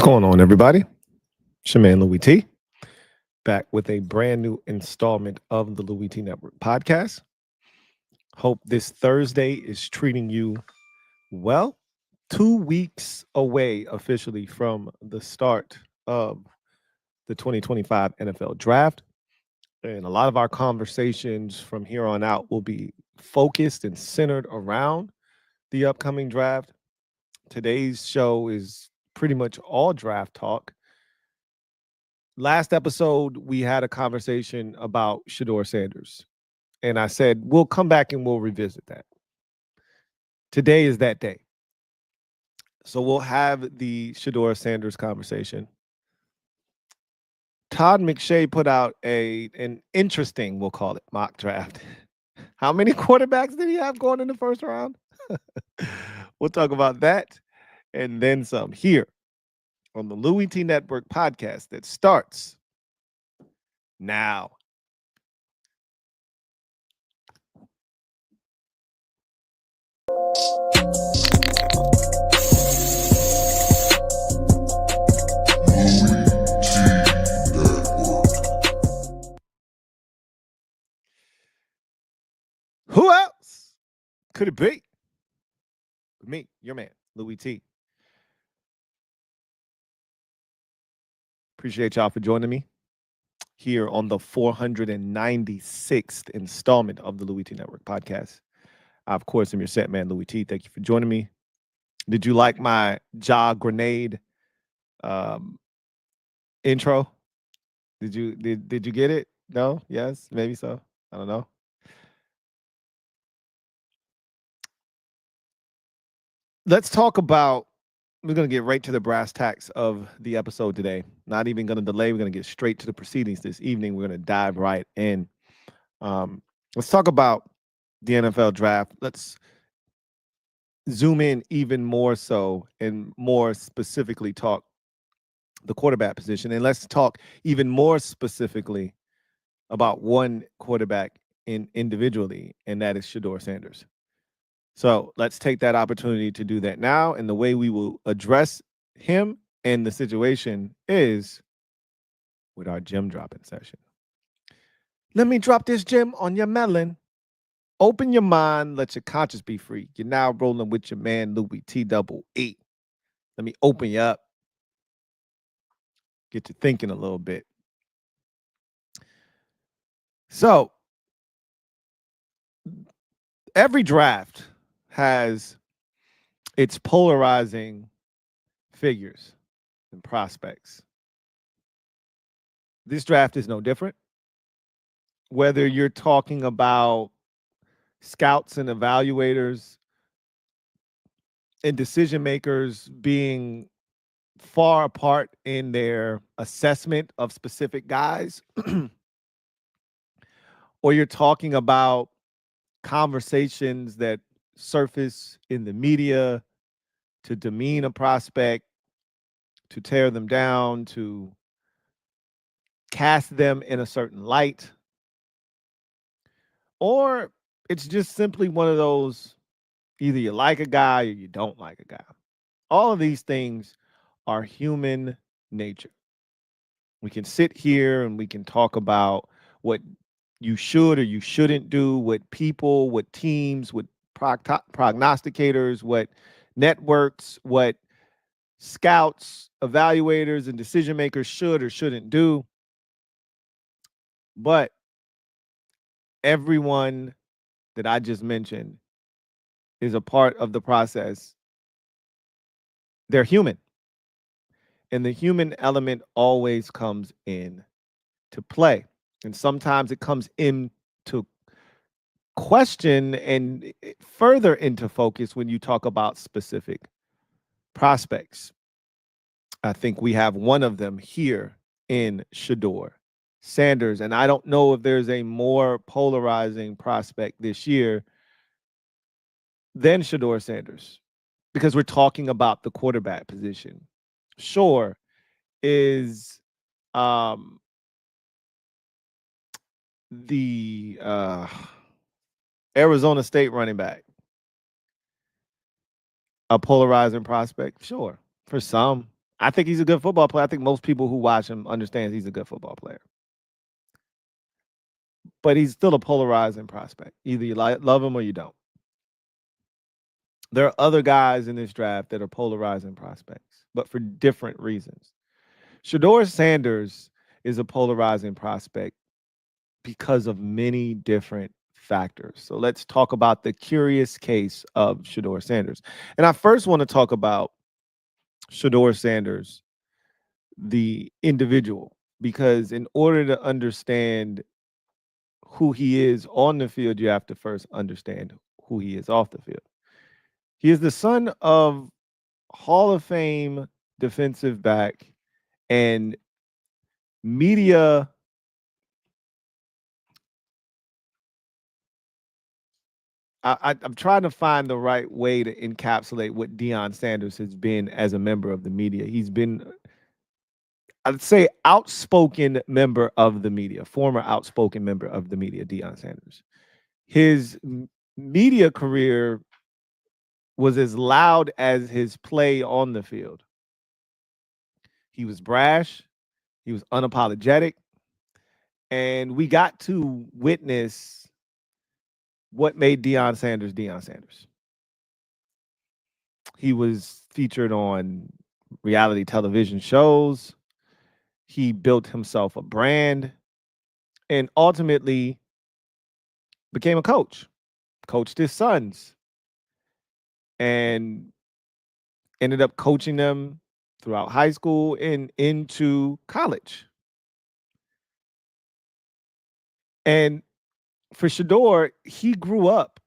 going on, everybody? It's your man, Louie T, back with a brand new installment of the Louie T Network podcast. Hope this Thursday is treating you well. 2 weeks away officially from the start of the 2025 NFL Draft. And a lot of our conversations from here on out will be focused and centered around the upcoming draft. Today's show is pretty much all draft talk. Last episode, we had a conversation about Sheduer Sanders. And I said, we'll come back and we'll revisit that. Today is that day. So we'll have the Sheduer Sanders conversation. Todd McShay put out an interesting, we'll call it, mock draft. How many quarterbacks did he have going in the first round? We'll talk about that and then some here on the Louie T Network podcast that starts now. Who else could it be? Me, your man, Louie T. Appreciate y'all for joining me here on the 496th installment of the Louie T Network podcast. I, of course, am your set man, Louie T. Thank you for joining me. Did you like my jaw grenade intro? Did you get it? No? Yes? Maybe so? I don't know. Let's talk about, we're going to get right to the brass tacks of the episode today. Not even going to delay. We're going to get straight to the proceedings this evening. We're going to dive right in. Let's talk about the NFL draft. Let's zoom in even more so and more specifically talk the quarterback position. And let's talk even more specifically about one quarterback individually, and that is Sheduer Sanders. So let's take that opportunity to do that now. And the way we will address him and the situation is with our gem dropping session. Let me drop this gem on your melon. Open your mind, let your conscience be free. You're now rolling with your man, Louie T double E. Let me open you up. Get you thinking a little bit. So, every draft has its polarizing figures and prospects. This draft is no different. Whether you're talking about scouts and evaluators and decision makers being far apart in their assessment of specific guys, or you're talking about conversations that surface in the media to demean a prospect, to tear them down, to cast them in a certain light, or it's just simply one of those, either you like a guy or you don't like a guy. All of these things are human nature. We can sit here and we can talk about what you should or you shouldn't do, what people, what teams, what prognosticators, what networks, what scouts, evaluators, and decision makers should or shouldn't do. But everyone that I just mentioned is a part of the process. They're human. And the human element always comes in to play. And sometimes it comes into question and further into focus when you talk about specific prospects. I think we have one of them here in Sheduer Sanders. And I don't know if there's a more polarizing prospect this year than Sheduer Sanders, because we're talking about the quarterback position. Sure, is the Arizona State running back a polarizing prospect? Sure, for some. I think he's a good football player. I think most people who watch him understand he's a good football player. But he's still a polarizing prospect. Either you love him or you don't. There are other guys in this draft that are polarizing prospects, but for different reasons. Sheduer Sanders is a polarizing prospect because of many different factors. So let's talk about the curious case of Sheduer Sanders. And I first want to talk about Sheduer Sanders, the individual, because in order to understand who he is on the field, you have to first understand who he is off the field. He is the son of Hall of Fame defensive back and media. I'm trying to find the right way to encapsulate what Deion Sanders has been as a member of the media. He's been, I'd say, outspoken member of the media, former outspoken member of the media, Deion Sanders. His media career was as loud as his play on the field. He was brash, he was unapologetic, and we got to witness what made Deion Sanders Deion Sanders. He was featured on reality television shows. He built himself a brand and ultimately became a coach, coached his sons, and ended up coaching them throughout high school and into college. And for Sheduer, he grew up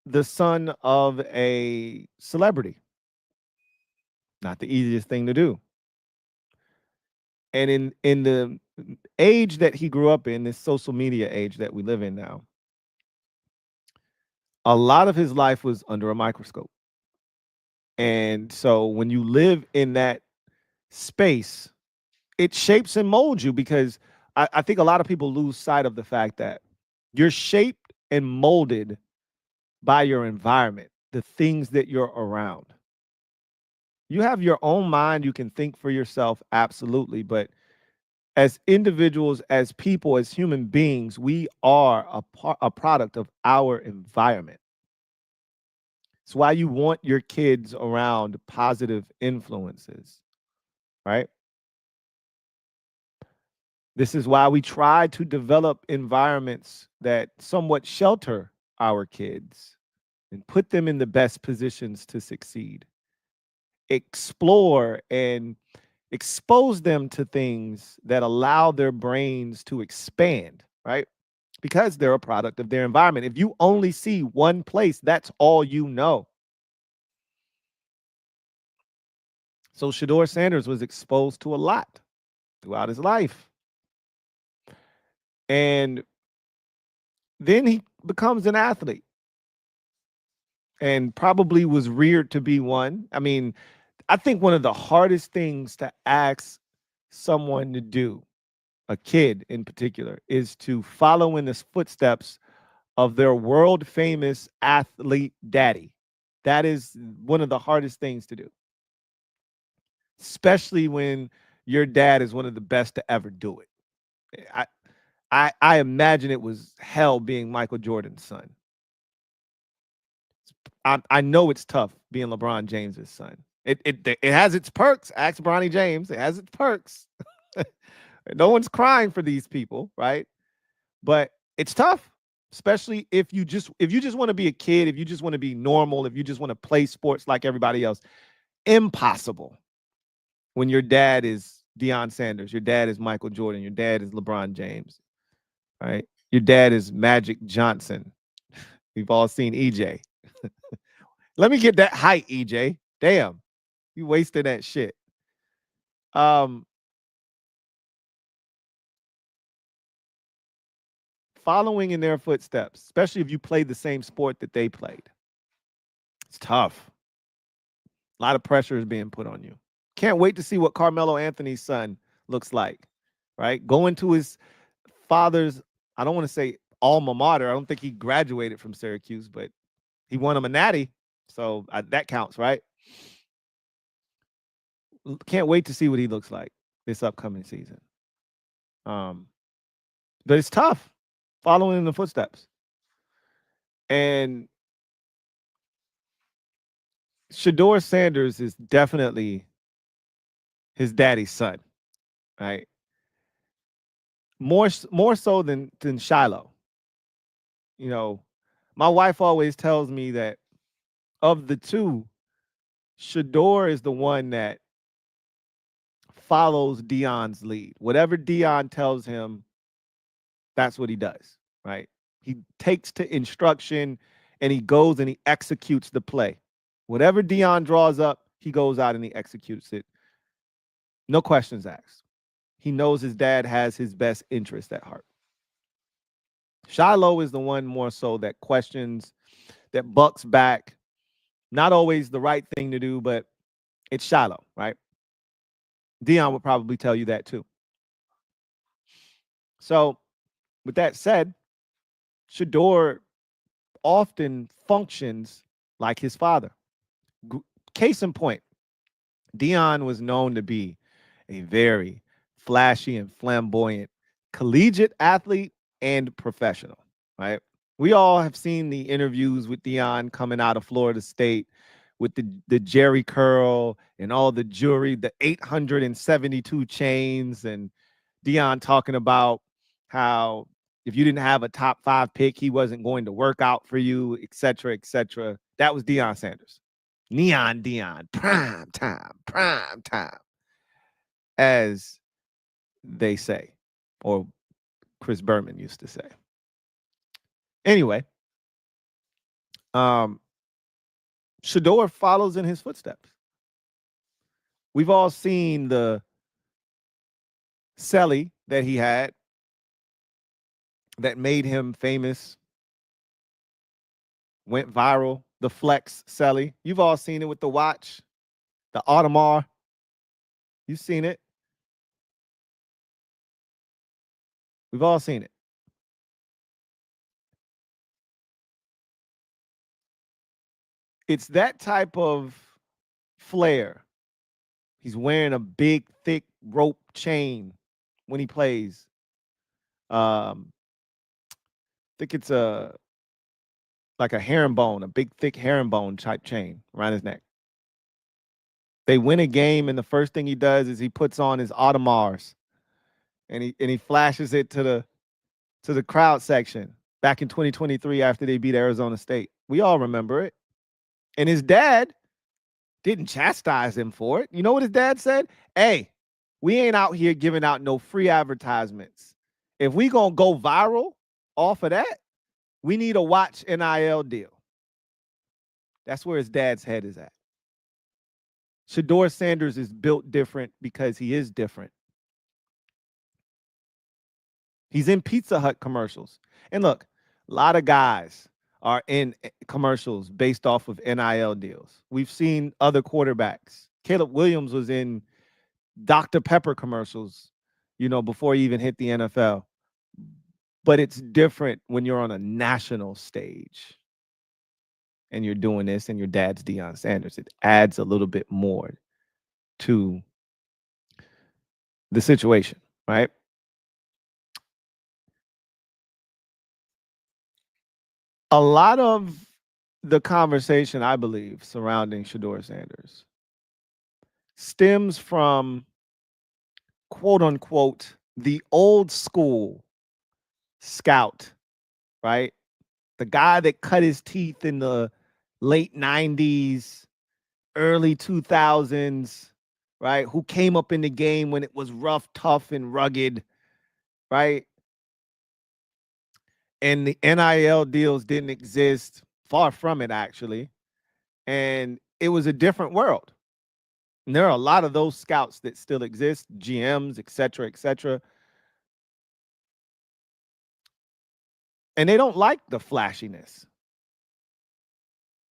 the son of a celebrity. Not the easiest thing to do. And in the age that he grew up in, this social media age that we live in now, a lot of his life was under a microscope. And so when you live in that space, it shapes and molds you because I think a lot of people lose sight of the fact that you're shaped and molded by your environment, the things that you're around. You have your own mind, you can think for yourself, absolutely. But as individuals, as people, as human beings, we are a product of our environment. It's why you want your kids around positive influences, right? This is why we try to develop environments that somewhat shelter our kids and put them in the best positions to succeed. Explore and expose them to things that allow their brains to expand, right? Because they're a product of their environment. If you only see one place, that's all you know. So Sheduer Sanders was exposed to a lot throughout his life. And then he becomes an athlete and probably was reared to be one. I mean, I think one of the hardest things to ask someone to do, a kid in particular, is to follow in the footsteps of their world famous athlete daddy. That is one of the hardest things to do, especially when your dad is one of the best to ever do it. I imagine it was hell being Michael Jordan's son. I know it's tough being LeBron James's son. It has its perks. Ask Bronny James. It has its perks. No one's crying for these people, right? But it's tough, especially if you just want to be a kid, if you just want to be normal, if you just want to play sports like everybody else. Impossible when your dad is Deion Sanders, your dad is Michael Jordan, your dad is LeBron James, right? Your dad is Magic Johnson. We've all seen EJ. Let me get that height, EJ. Damn, you wasted that shit. Following in their footsteps, especially if you played the same sport that they played, it's tough. A lot of pressure is being put on you. Can't wait to see what Carmelo Anthony's son looks like, right? Going to his father's, I don't want to say alma mater. I don't think he graduated from Syracuse, but he won him a natty. So that counts, right? Can't wait to see what he looks like this upcoming season. But it's tough following in the footsteps. And Sheduer Sanders is definitely his daddy's son, right? More so than Shiloh. You know, my wife always tells me that of the two, Sheduer is the one that follows Deion's lead. Whatever Deion tells him, that's what he does, right? He takes to instruction and he goes and he executes the play. Whatever Deion draws up, he goes out and he executes it. No questions asked. He knows his dad has his best interest at heart. Shiloh is the one more so that questions, that bucks back. Not always the right thing to do, but it's Shiloh, right? Deion would probably tell you that too. So, with that said, Sheduer often functions like his father. Case in point, Deion was known to be a very flashy and flamboyant collegiate athlete and professional, right? We all have seen the interviews with Deion coming out of Florida State with the Jerry curl and all the jewelry, the 872 chains, and Deion talking about how if you didn't have a top 5 pick, he wasn't going to work out for you, et cetera, et cetera. That was Deion Sanders. Neon Deion, prime time, as they say, or Chris Berman used to say. Anyway, Sheduer follows in his footsteps. We've all seen the celly that he had that made him famous, went viral, the Flex celly. You've all seen it with the watch, the Audemars. You've seen it. We've all seen it. It's that type of flair. He's wearing a big, thick rope chain when he plays. I think it's like a herringbone, a big, thick herringbone type chain around his neck. They win a game, and the first thing he does is he puts on his Audemars, and he flashes it to the crowd section back in 2023 after they beat Arizona State. We all remember it. And his dad didn't chastise him for it. You know what his dad said? Hey, we ain't out here giving out no free advertisements. If we gonna go viral off of that, we need a watch NIL deal. That's where his dad's head is at. Sheduer Sanders is built different because he is different. He's in Pizza Hut commercials. And look, a lot of guys are in commercials based off of NIL deals. We've seen other quarterbacks. Caleb Williams was in Dr. Pepper commercials, before he even hit the NFL. But it's different when you're on a national stage and you're doing this and your dad's Deion Sanders. It adds a little bit more to the situation, right? A lot of the conversation, I believe, surrounding Sheduer Sanders stems from, quote unquote, the old school scout, right? The guy that cut his teeth in the late 90s, early 2000s, right? Who came up in the game when it was rough, tough, and rugged, right? And the NIL deals didn't exist, far from it, actually. And it was a different world. And there are a lot of those scouts that still exist, GMs, et cetera, et cetera. And they don't like the flashiness.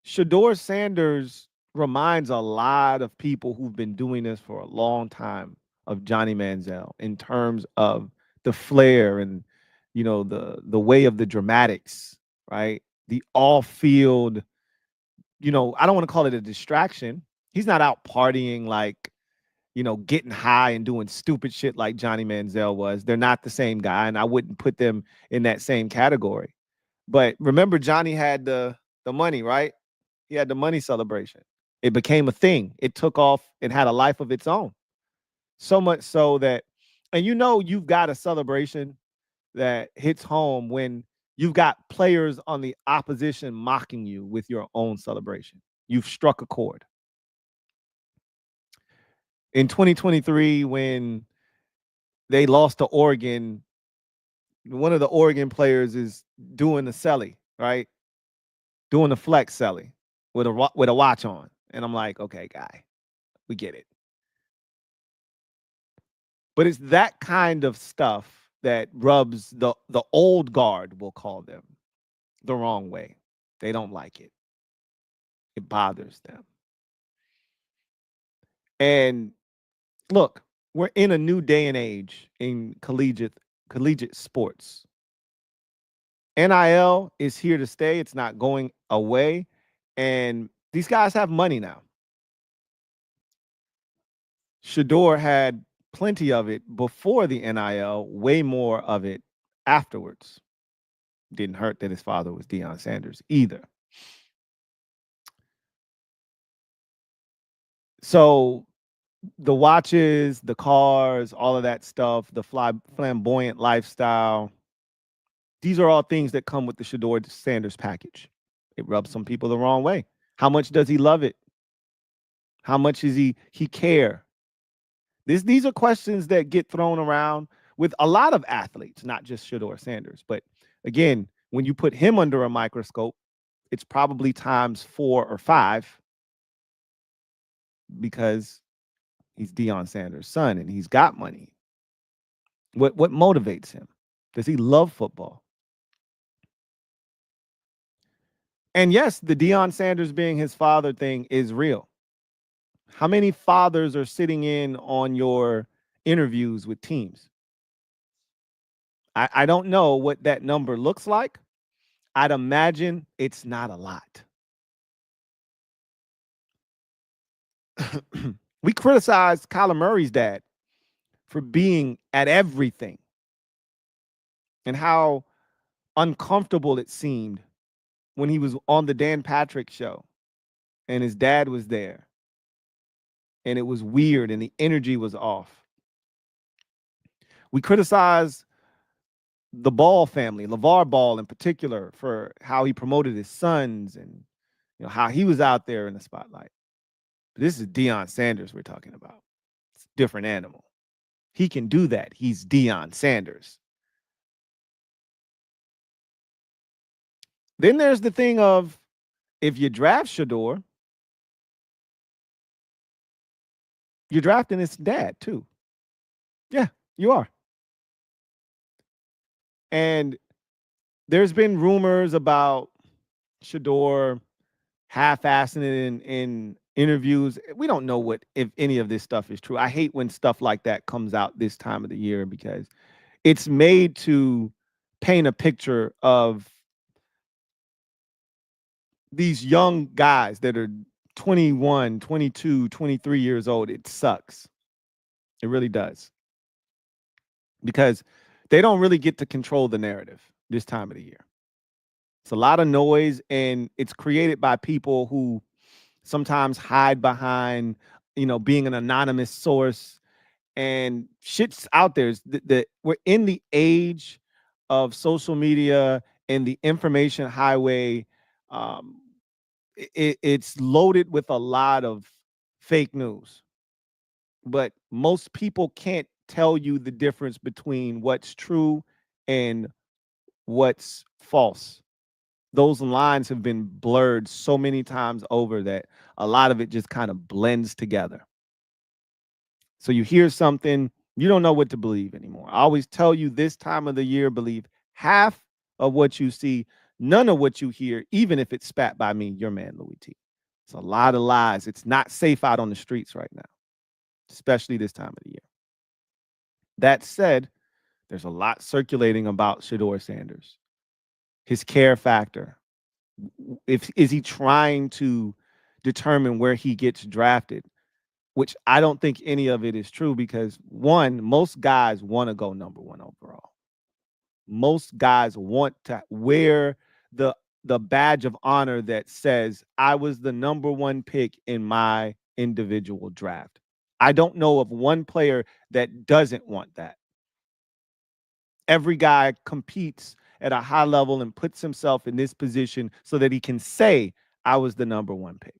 Sheduer Sanders reminds a lot of people who've been doing this for a long time of Johnny Manziel in terms of the flair and, the way of the dramatics, right? The off-field, I don't want to call it a distraction. He's not out partying like, getting high and doing stupid shit like Johnny Manziel was. They're not the same guy, and I wouldn't put them in that same category. But remember, Johnny had the money, right? He had the money celebration. It became a thing. It took off and had a life of its own. So much so that, and you've got a celebration that hits home when you've got players on the opposition mocking you with your own celebration. You've struck a chord. In 2023, when they lost to Oregon, one of the Oregon players is doing the celly, right? Doing the flex celly with a watch on. And I'm like, okay, guy, we get it. But it's that kind of stuff that rubs the old guard, we'll call them, the wrong way. They don't like it. It bothers them. And look, we're in a new day and age in collegiate sports. NIL is here to stay. It's not going away. And these guys have money now. Sheduer had plenty of it before the NIL, way more of it afterwards. Didn't hurt that his father was Deion Sanders either. So the watches, the cars, all of that stuff, the flamboyant lifestyle, these are all things that come with the Sheduer Sanders package. It rubs some people the wrong way. How much does he love it? How much does he care? These are questions that get thrown around with a lot of athletes, not just Sheduer Sanders. But again, when you put him under a microscope, it's probably times 4 or 5 because he's Deion Sanders' son and he's got money. What motivates him? Does he love football? And yes, the Deion Sanders being his father thing is real. How many fathers are sitting in on your interviews with teams? I don't know what that number looks like. I'd imagine it's not a lot. We criticized Kyler Murray's dad for being at everything and how uncomfortable it seemed when he was on the Dan Patrick show and his dad was there and it was weird and the energy was off. We criticized the Ball family, LeVar Ball in particular, for how he promoted his sons and how he was out there in the spotlight. But this is Deion Sanders we're talking about. It's a different animal. He can do that. He's Deion Sanders. Then there's the thing of, if you draft Sheduer, you're drafting his dad too. Yeah, you are. And there's been rumors about Sheduer half-assing it in interviews. We don't know if any of this stuff is true. I hate when stuff like that comes out this time of the year because it's made to paint a picture of these young guys that are 21, 22, 23 years old. It sucks. It really does. Because they don't really get to control the narrative this time of the year. It's a lot of noise, and it's created by people who sometimes hide behind, being an anonymous source, and shit's out there. We're in the age of social media and the information highway. It's loaded with a lot of fake news, but most people can't tell you the difference between what's true and what's false. Those lines have been blurred so many times over that a lot of it just kind of blends together. So you hear something, you don't know what to believe anymore. I always tell you, this time of the year, believe half of what you see, none of what you hear, even if it's spat by me, your man, Louie T. It's a lot of lies. It's not safe out on the streets right now, especially this time of the year. That said, there's a lot circulating about Sheduer Sanders, his care factor. Is he trying to determine where he gets drafted? which I don't think any of it is true because one, most guys want to go number one overall. Most guys want to wear the badge of honor that says I was the number one pick in my individual draft. I don't know of one player that doesn't want that. Every guy competes at a high level and puts himself in this position so that he can say I was the number one pick.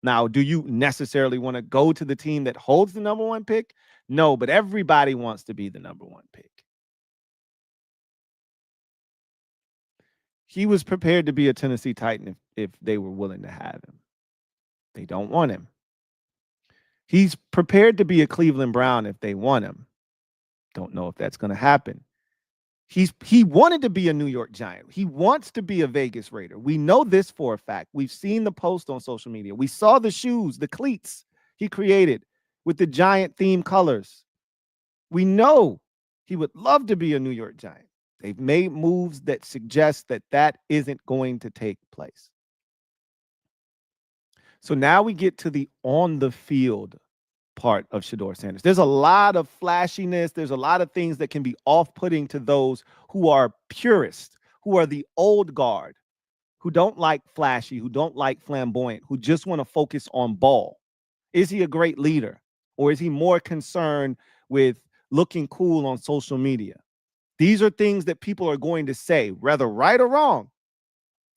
Now, do you necessarily want to go to the team that holds the number one pick? No, but everybody wants to be the number one pick. He was prepared to be a Tennessee Titan if they were willing to have him. They don't want him. He's prepared to be a Cleveland Brown if they want him. Don't know if that's going to happen. He wanted to be a New York Giant. He wants to be a Vegas Raider. We know this for a fact. We've seen the post on social media. We saw the shoes, the cleats he created with the Giant theme colors. We know he would love to be a New York Giant. They've made moves that suggest that that isn't going to take place. So now we get to the on the field part of Sheduer Sanders. There's a lot of flashiness. There's a lot of things that can be off-putting to those who are purists, who are the old guard, who don't like flashy, who don't like flamboyant, who just want to focus on ball. Is he a great leader, or is he more concerned with looking cool on social media? These are things that people are going to say, whether right or wrong.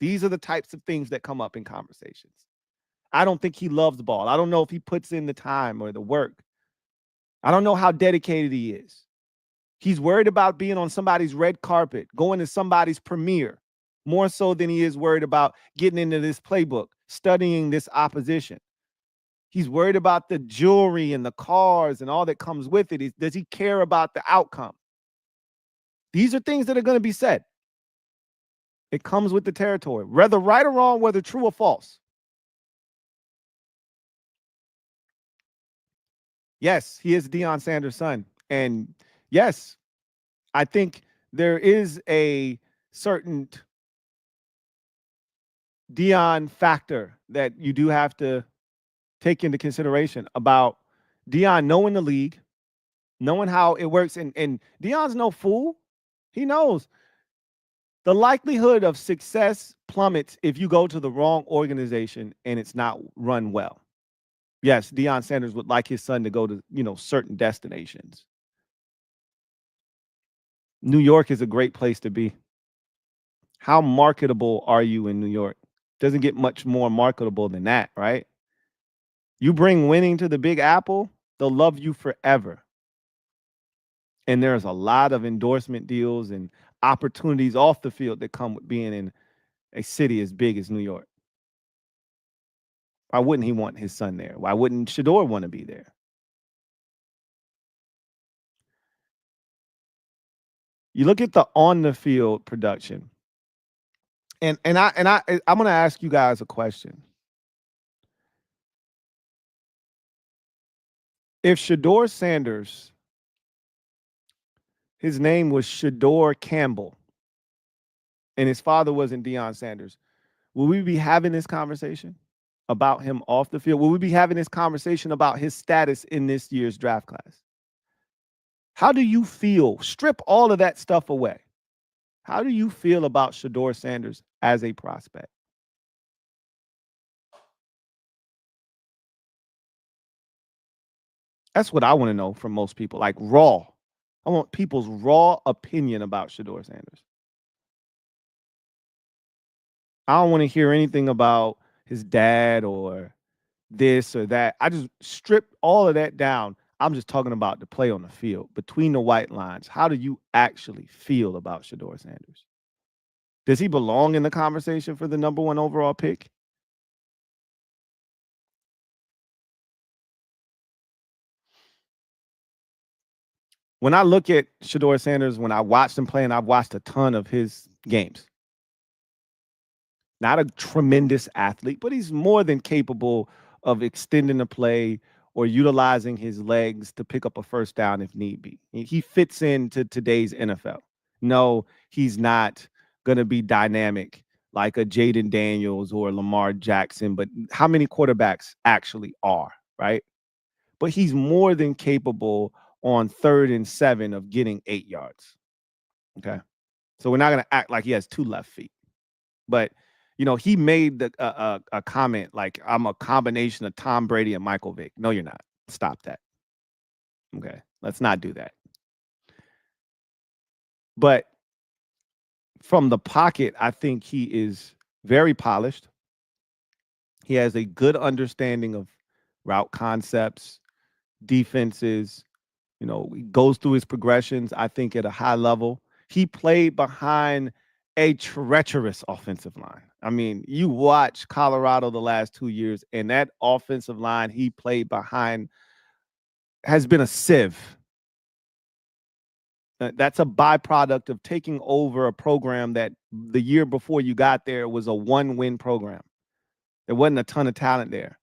These are the types of things that come up in conversations. I don't think he loves ball. I don't know if he puts in the time or the work. I don't know how dedicated he is. He's worried about being on somebody's red carpet, going to somebody's premiere, more so than he is worried about getting into this playbook, studying this opposition. He's worried about the jewelry and the cars and all that comes with it. Does he care about the outcome? These are things that are going to be said. It comes with the territory, whether right or wrong, whether true or false. Yes, he is Deion Sanders' son. And yes, I think there is a certain Deion factor that you do have to take into consideration about Deion knowing the league, knowing how it works. And Deion's no fool. He knows the likelihood of success plummets if you go to the wrong organization and it's not run well. Yes, Deion Sanders would like his son to go to, certain destinations. New York is a great place to be. How marketable are you in New York? Doesn't get much more marketable than that, right? You bring winning to the Big Apple, they'll love you forever. And there's a lot of endorsement deals and opportunities off the field that come with being in a city as big as New York. Why wouldn't he want his son there? Why wouldn't Sheduer want to be there? You look at the on the field production. And I'm going to ask you guys a question. If Sheduer Sanders, his name was Sheduer Campbell, and his father wasn't Deion Sanders, will we be having this conversation about him off the field? Will we be having this conversation about his status in this year's draft class? How do you feel? Strip all of that stuff away. How do you feel about Sheduer Sanders as a prospect? That's what I want to know from most people, like raw. I want people's raw opinion about Sheduer Sanders. I don't want to hear anything about his dad or this or that. I just strip all of that down. I'm just talking about the play on the field, between the white lines. How do you actually feel about Sheduer Sanders? Does he belong in the conversation for the number one overall pick? When I look at Sheduer Sanders, when I watched him play, and I've watched a ton of his games, not a tremendous athlete, but he's more than capable of extending the play or utilizing his legs to pick up a first down if need be. He fits into today's NFL. No, he's not going to be dynamic like a Jaden Daniels or Lamar Jackson, but how many quarterbacks actually are, right? but he's more than capable on 3rd and 7 of getting 8 yards. Okay. So we're not going to act like he has 2 left feet. But, he made a comment like, I'm a combination of Tom Brady and Michael Vick. No, you're not. Stop that. Okay. Let's not do that. But from the pocket, I think he is very polished. He has a good understanding of route concepts, defenses. He goes through his progressions, I think, at a high level. He played behind a treacherous offensive line. I mean, you watch Colorado the last 2 years, and that offensive line he played behind has been a sieve. That's a byproduct of taking over a program that the year before you got there was a 1-win program. There wasn't a ton of talent there.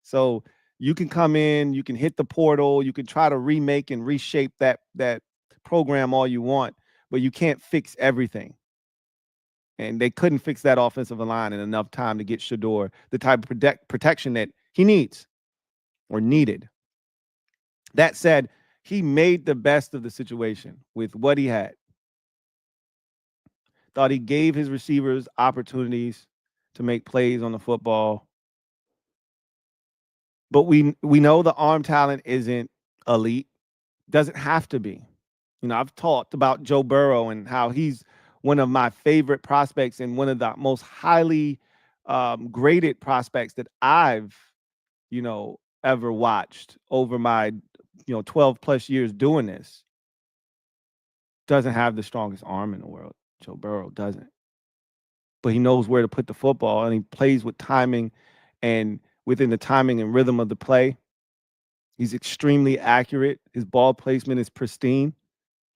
So you can come in, you can hit the portal, you can try to remake and reshape that program all you want, but you can't fix everything. And they couldn't fix that offensive line in enough time to get Sheduer the type of protection that he needs or needed. That said, he made the best of the situation with what he had. Thought he gave his receivers opportunities to make plays on the football. But we know the arm talent isn't elite. Doesn't have to be. I've talked about Joe Burrow and how he's one of my favorite prospects and one of the most highly graded prospects that I've, ever watched over my, 12 plus years doing this. Doesn't have the strongest arm in the world. Joe Burrow doesn't. But he knows where to put the football, and he plays with timing and within the timing and rhythm of the play. He's extremely accurate. His ball placement is pristine.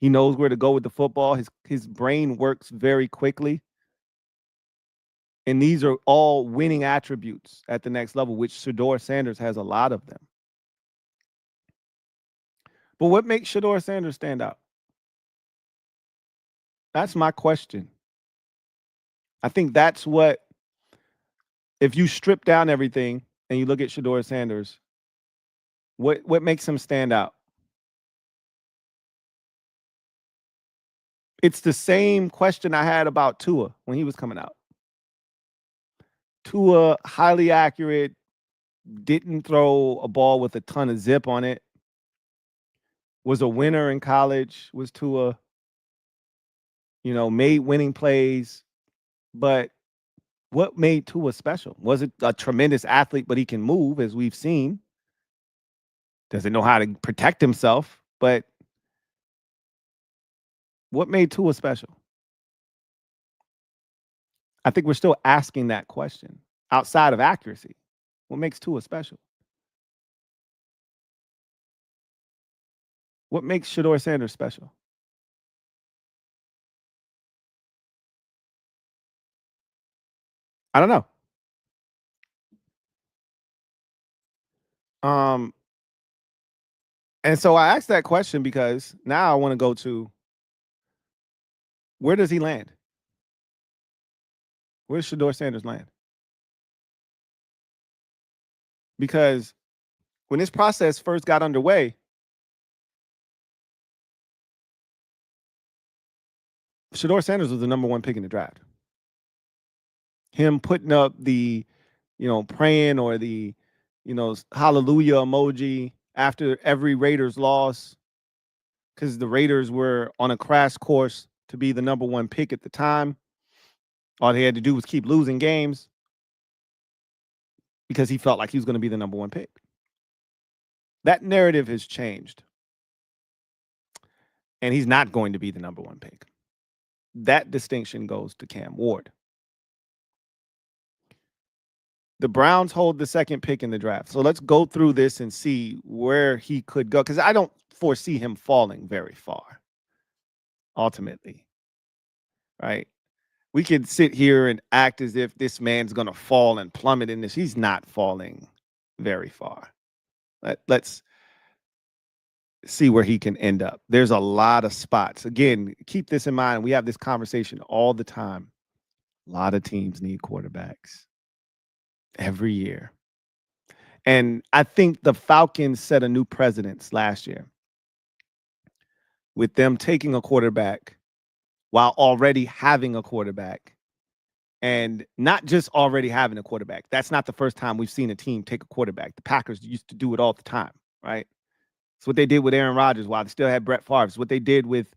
He knows where to go with the football. His brain works very quickly. And these are all winning attributes at the next level, which Sheduer Sanders has a lot of them. But what makes Sheduer Sanders stand out? That's my question. I think that's what, if you strip down everything and you look at Sheduer Sanders, what makes him stand out? It's the same question I had about Tua when he was coming out. Tua, highly accurate, didn't throw a ball with a ton of zip on it. Was a winner in college, was Tua. Made winning plays. But what made Tua special? Was it a tremendous athlete, but he can move, as we've seen? Doesn't know how to protect himself, but what made Tua special? I think we're still asking that question outside of accuracy. What makes Tua special? What makes Sheduer Sanders special? I don't know. And so I asked that question because now I want to go to, where does he land? Where does Sheduer Sanders land? Because when this process first got underway, Sheduer Sanders was the #1 pick in the draft. Him putting up the, praying or the, hallelujah emoji after every Raiders loss, because the Raiders were on a crash course to be the #1 pick at the time. All they had to do was keep losing games because he felt like he was going to be the #1 pick. That narrative has changed. And he's not going to be the #1 pick. That distinction goes to Cam Ward. The Browns hold the 2nd pick in the draft. So let's go through this and see where he could go, because I don't foresee him falling very far, ultimately. Right? We could sit here and act as if this man's going to fall and plummet in this. He's not falling very far. Let's see where he can end up. There's a lot of spots. Again, keep this in mind. We have this conversation all the time. A lot of teams need quarterbacks every year. And I think the Falcons set a new precedence last year with them taking a quarterback while already having a quarterback, and not just already having a quarterback. That's not the first time we've seen a team take a quarterback. The Packers used to do it all the time, right? It's what they did with Aaron Rodgers while they still had Brett Favre. It's what they did with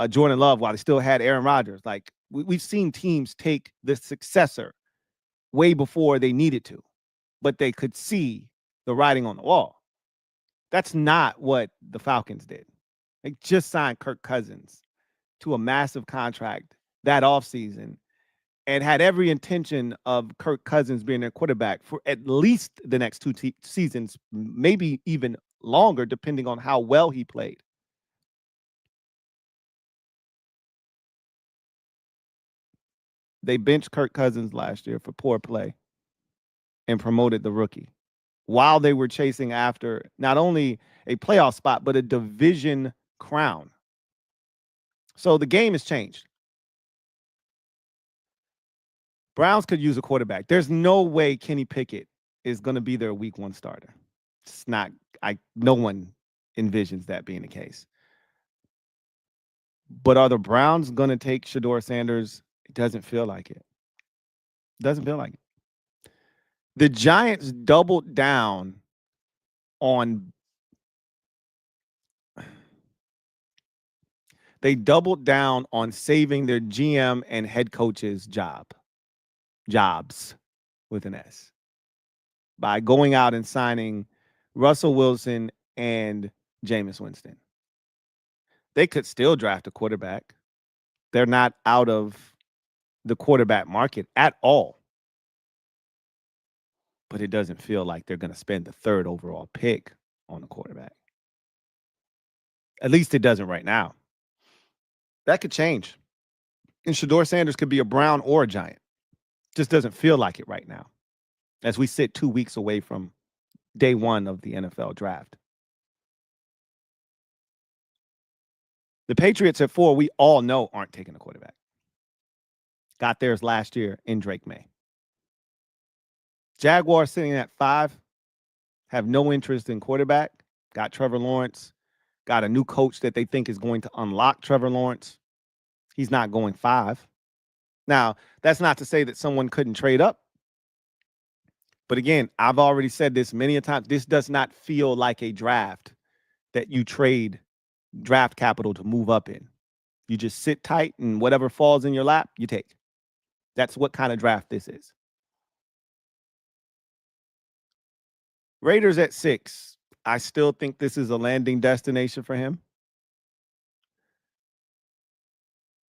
Jordan Love while they still had Aaron Rodgers. Like, we've seen teams take the successor way before they needed to, but they could see the writing on the wall. That's not what the Falcons did. They just signed Kirk Cousins to a massive contract that offseason and had every intention of Kirk Cousins being their quarterback for at least the next two seasons, maybe even longer, depending on how well he played. They benched Kirk Cousins last year for poor play and promoted the rookie while they were chasing after not only a playoff spot, but a division crown. So the game has changed. Browns could use a quarterback. There's no way Kenny Pickett is going to be their week 1 starter. It's not. No one envisions that being the case. But are the Browns going to take Sheduer Sanders? It doesn't feel like it. Doesn't feel like it. The Giants doubled down on. They doubled down on saving their GM and head coach's jobs with an S, by going out and signing Russell Wilson and Jameis Winston. They could still draft a quarterback. They're not out of the quarterback market at all. But it doesn't feel like they're going to spend the 3rd overall pick on a quarterback. At least it doesn't right now. That could change. And Sheduer Sanders could be a Brown or a Giant. Just doesn't feel like it right now, as we sit 2 weeks away from day 1 of the NFL draft. The Patriots at 4, we all know, aren't taking a quarterback. Got theirs last year in Drake May. Jaguars sitting at 5, have no interest in quarterback. Got Trevor Lawrence. Got a new coach that they think is going to unlock Trevor Lawrence. He's not going 5. Now, that's not to say that someone couldn't trade up. But again, I've already said this many a time. This does not feel like a draft that you trade draft capital to move up in. You just sit tight, and whatever falls in your lap, you take. That's what kind of draft this is. Raiders at 6. I still think this is a landing destination for him.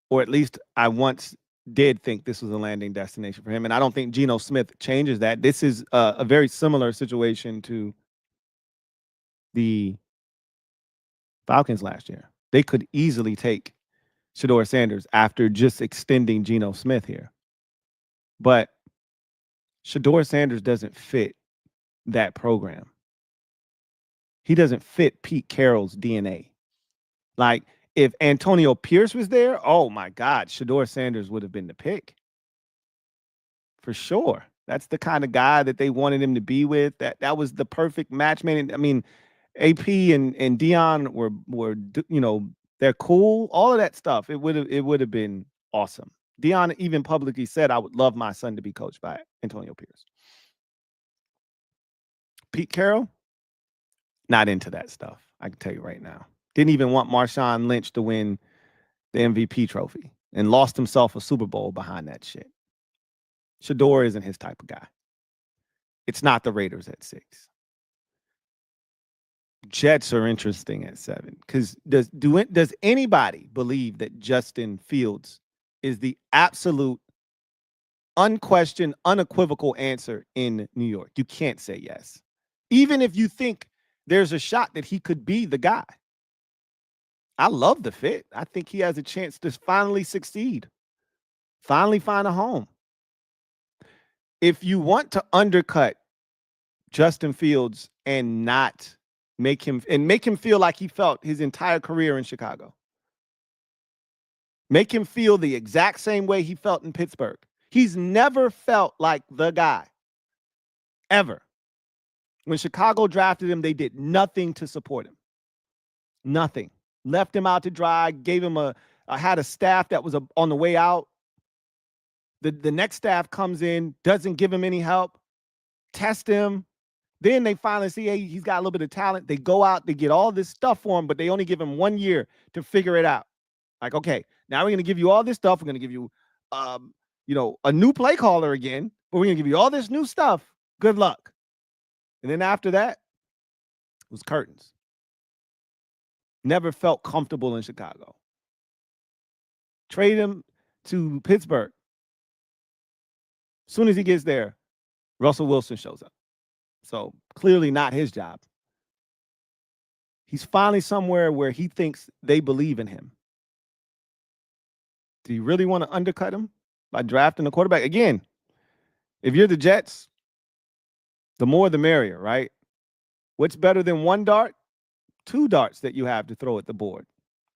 Or at least I once did think this was a landing destination for him. And I don't think Geno Smith changes that. This is a very similar situation to the Falcons last year. They could easily take Sheduer Sanders after just extending Geno Smith here. But Sheduer Sanders doesn't fit that program. He doesn't fit Pete Carroll's DNA. Like, if Antonio Pierce was there, oh my God, Sheduer Sanders would have been the pick. For sure. That's the kind of guy that they wanted him to be with. That was the perfect match, man. I mean, AP and Dion were they're cool. All of that stuff. It would have been awesome. Dion even publicly said, I would love my son to be coached by Antonio Pierce. Pete Carroll, not into that stuff. I can tell you right now. Didn't even want Marshawn Lynch to win the MVP trophy and lost himself a Super Bowl behind that shit. Sheduer isn't his type of guy. It's not the Raiders at 6. Jets are interesting at 7 because does anybody believe that Justin Fields is the absolute, unquestioned, unequivocal answer in New York? You can't say yes. Even if you think there's a shot that he could be the guy. I love the fit. I think he has a chance to finally succeed. Finally find a home. If you want to undercut Justin Fields and not make him feel like he felt his entire career in Chicago. Make him feel the exact same way he felt in Pittsburgh. He's never felt like the guy. Ever. When Chicago drafted him, they did nothing to support him. Nothing. Left him out to dry, gave him had a staff that was on the way out. The next staff comes in, doesn't give him any help, test him. Then they finally see, hey, he's got a little bit of talent. They go out, they get all this stuff for him, but they only give him 1 year to figure it out. Like, okay, now we're going to give you all this stuff. We're going to give you, a new play caller again, but we're going to give you all this new stuff. Good luck. And then after that, it was curtains. Never felt comfortable in Chicago. Trade him to Pittsburgh. As soon as he gets there, Russell Wilson shows up. So clearly not his job. He's finally somewhere where he thinks they believe in him. Do you really want to undercut him by drafting a quarterback? Again, if you're the Jets, the more the merrier, right? What's better than 1 dart? 2 darts that you have to throw at the board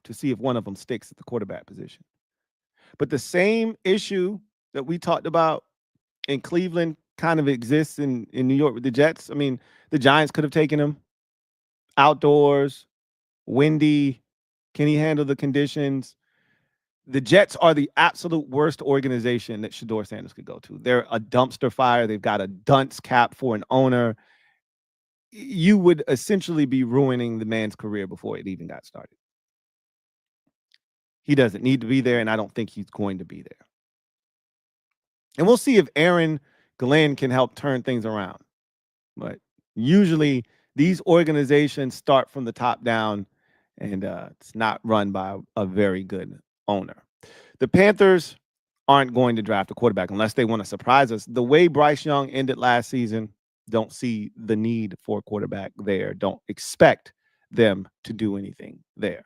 to see if one of them sticks at the quarterback position. But the same issue that we talked about in Cleveland kind of exists in New York with the Jets. I mean, the Giants could have taken him outdoors, windy. Can he handle the conditions? The Jets are the absolute worst organization that Sheduer Sanders could go to. They're a dumpster fire. They've got a dunce cap for an owner. You would essentially be ruining the man's career before it even got started. He doesn't need to be there, and I don't think he's going to be there. And we'll see if Aaron Glenn can help turn things around. But usually these organizations start from the top down, and it's not run by a very good owner. The Panthers aren't going to draft a quarterback unless they want to surprise us. The way Bryce Young ended last season, don't see the need for a quarterback there. Don't expect them to do anything there.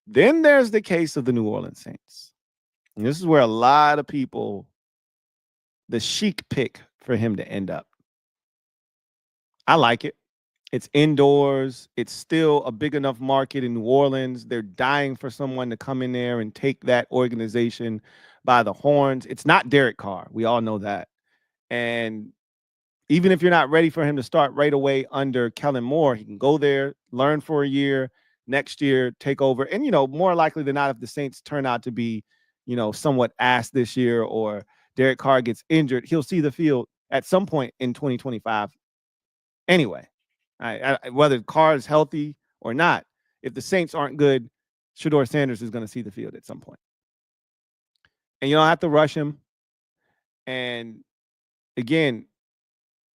Then there's the case of the New Orleans Saints. And this is where a lot of people, the chic pick for him to end up. I like it. It's indoors. It's still a big enough market in New Orleans. They're dying for someone to come in there and take that organization by the horns. It's not Derek Carr. We all know that. And even if you're not ready for him to start right away under Kellen Moore, he can go there, learn for a year, next year take over. And, more likely than not, if the Saints turn out to be, somewhat ass this year or Derek Carr gets injured, he'll see the field at some point in 2025 anyway. Whether Carr is healthy or not, if the Saints aren't good, Sheduer Sanders is going to see the field at some point. And you don't have to rush him. And again,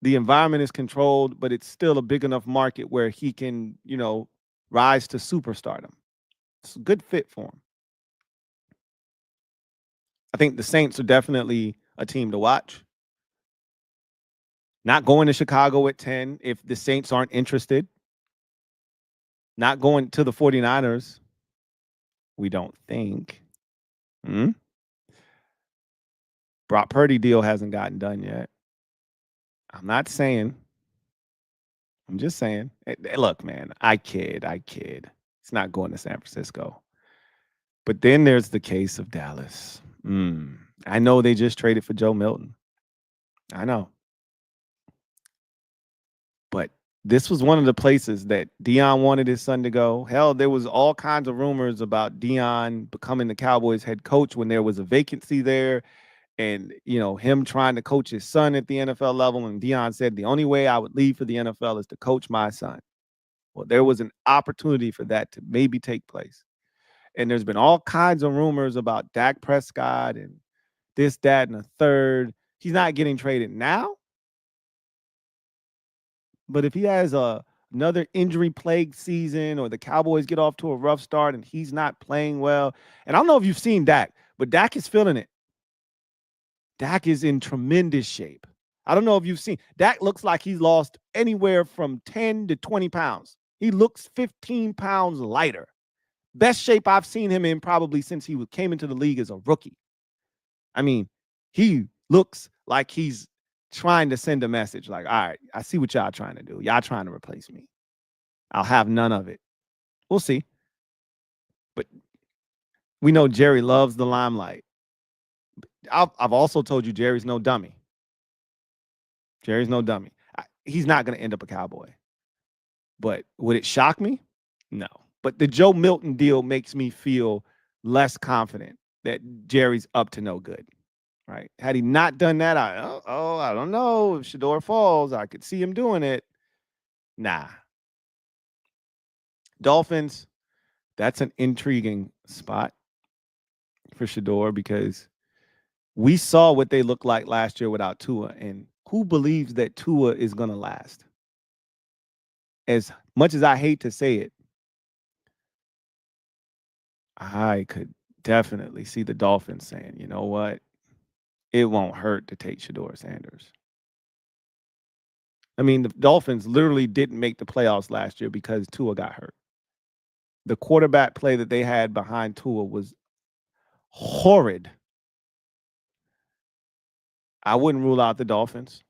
the environment is controlled, but it's still a big enough market where he can, rise to superstardom. It's a good fit for him. I think the Saints are definitely a team to watch. Not going to Chicago at 10 if the Saints aren't interested. Not going to the 49ers, we don't think. Brock Purdy deal hasn't gotten done yet. I'm not saying. I'm just saying. Look, man, I kid. It's not going to San Francisco. But then there's the case of Dallas. I know they just traded for Joe Milton. I know. But this was one of the places that Deion wanted his son to go. Hell, there was all kinds of rumors about Deion becoming the Cowboys head coach when there was a vacancy there. And, him trying to coach his son at the NFL level. And Deion said, the only way I would leave for the NFL is to coach my son. Well, there was an opportunity for that to maybe take place. And there's been all kinds of rumors about Dak Prescott and this, that, and a third. He's not getting traded now. But if he has another injury-plagued season or the Cowboys get off to a rough start and he's not playing well, and I don't know if you've seen Dak, but Dak is feeling it. Dak is in tremendous shape. I don't know if you've seen. Dak looks like he's lost anywhere from 10 to 20 pounds. He looks 15 pounds lighter. Best shape I've seen him in probably since he came into the league as a rookie. I mean, he looks like he's trying to send a message like, all right, I see what y'all trying to do. Y'all trying to replace me. I'll have none of it. We'll see. But we know Jerry loves the limelight. I've also told you Jerry's no dummy. Jerry's no dummy. he's not going to end up a Cowboy. But would it shock me? No. But the Joe Milton deal makes me feel less confident that Jerry's up to no good. Right? Had he not done that, I don't know. If Sheduer falls, I could see him doing it. Nah. Dolphins, that's an intriguing spot for Sheduer because we saw what they looked like last year without Tua, and who believes that Tua is going to last? As much as I hate to say it, I could definitely see the Dolphins saying, you know what? It won't hurt to take Sheduer Sanders. I mean, the Dolphins literally didn't make the playoffs last year because Tua got hurt. The quarterback play that they had behind Tua was horrid. I wouldn't rule out the Dolphins.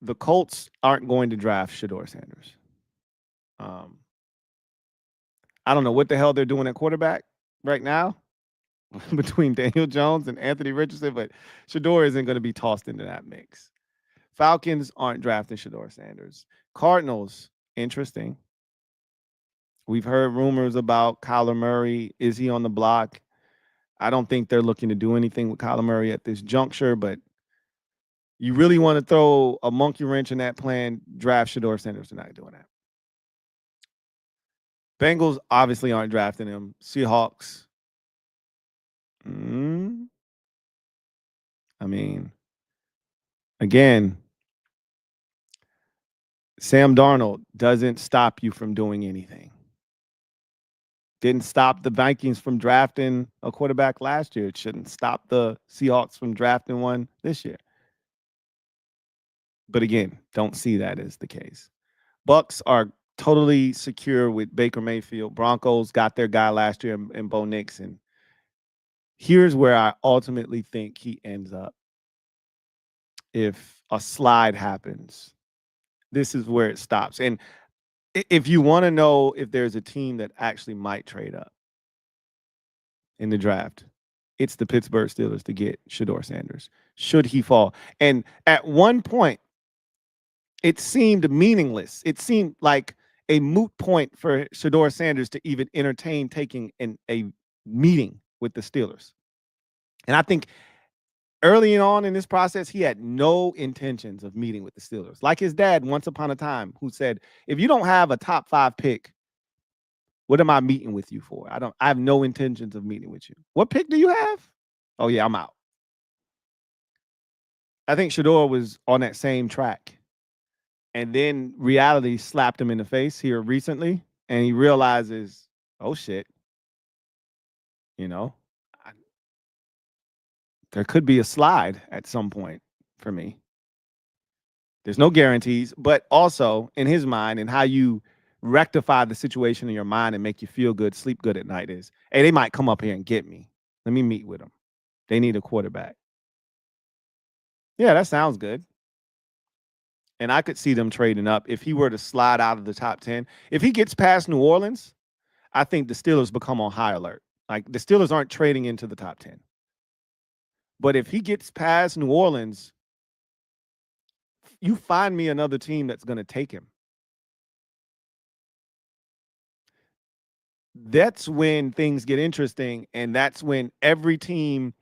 The Colts aren't going to draft Sheduer Sanders. I don't know what the hell they're doing at quarterback right now between Daniel Jones and Anthony Richardson, but Sheduer isn't going to be tossed into that mix. Falcons aren't drafting Sheduer Sanders. Cardinals, interesting. We've heard rumors about Kyler Murray. Is he on the block? I don't think they're looking to do anything with Kyler Murray at this juncture, but you really want to throw a monkey wrench in that plan, draft Sheduer Sanders. They're not doing that. Bengals obviously aren't drafting him. Seahawks. I mean, again, Sam Darnold doesn't stop you from doing anything. Didn't stop the Vikings from drafting a quarterback last year. It shouldn't stop the Seahawks from drafting one this year. But again, don't see that as the case. Bucks are totally secure with Baker Mayfield. Broncos got their guy last year in Bo Nix. And here's where I ultimately think he ends up. If a slide happens, this is where it stops. And if you want to know if there's a team that actually might trade up in the draft, it's the Pittsburgh Steelers to get Sheduer Sanders, should he fall. And at one point, it seemed meaningless. It seemed like a moot point for Sheduer Sanders to even entertain taking a meeting with the Steelers. And I think early on in this process, he had no intentions of meeting with the Steelers. Like his dad once upon a time, who said, if you don't have a top 5 pick, what am I meeting with you for? I have no intentions of meeting with you. What pick do you have? Oh yeah, I'm out. I think Sheduer was on that same track. And then reality slapped him in the face here recently, and he realizes, oh shit, you know, there could be a slide at some point for me. There's no guarantees, but also in his mind and how you rectify the situation in your mind and make you feel good, sleep good at night is, hey, they might come up here and get me. Let me meet with them. They need a quarterback. Yeah, that sounds good. And I could see them trading up if he were to slide out of the top 10. If he gets past New Orleans, I think the Steelers become on high alert. Like the Steelers aren't trading into the top 10. But if he gets past New Orleans, you find me another team that's going to take him. That's when things get interesting. And that's when every team,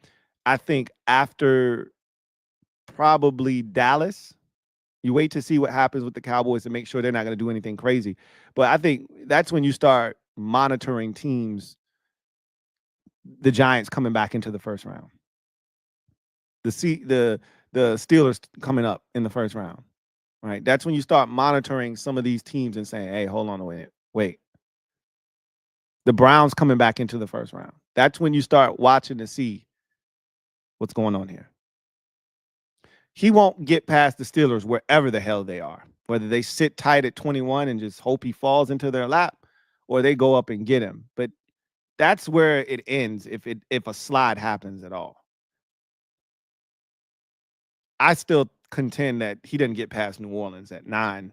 I think, after probably Dallas, you wait to see what happens with the Cowboys to make sure they're not going to do anything crazy. But I think that's when you start monitoring teams, the Giants coming back into the first round. The Steelers coming up in the first round, right? That's when you start monitoring some of these teams and saying, hey, hold on a minute, wait. The Browns coming back into the first round. That's when you start watching to see what's going on here. He won't get past the Steelers wherever the hell they are, whether they sit tight at 21 and just hope he falls into their lap or they go up and get him. But that's where it ends if a slide happens at all. I still contend that he doesn't get past New Orleans at 9.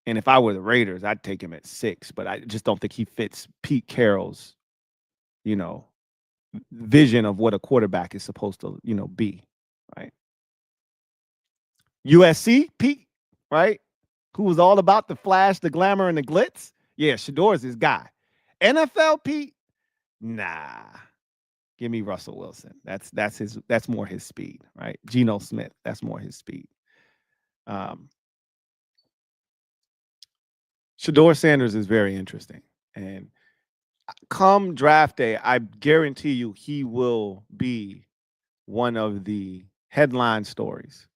And if I were the Raiders, I'd take him at 6. But I just don't think he fits Pete Carroll's, vision of what a quarterback is supposed to, be, right? USC, Pete right? Who was all about the flash, the glamour, and the glitz. Yeah, Sheduer's his guy. NFL Pete, nah. Give me Russell Wilson. That's more his speed, right? Geno Smith, that's more his speed. Sheduer Sanders is very interesting. And come draft day, I guarantee you he will be one of the headline stories.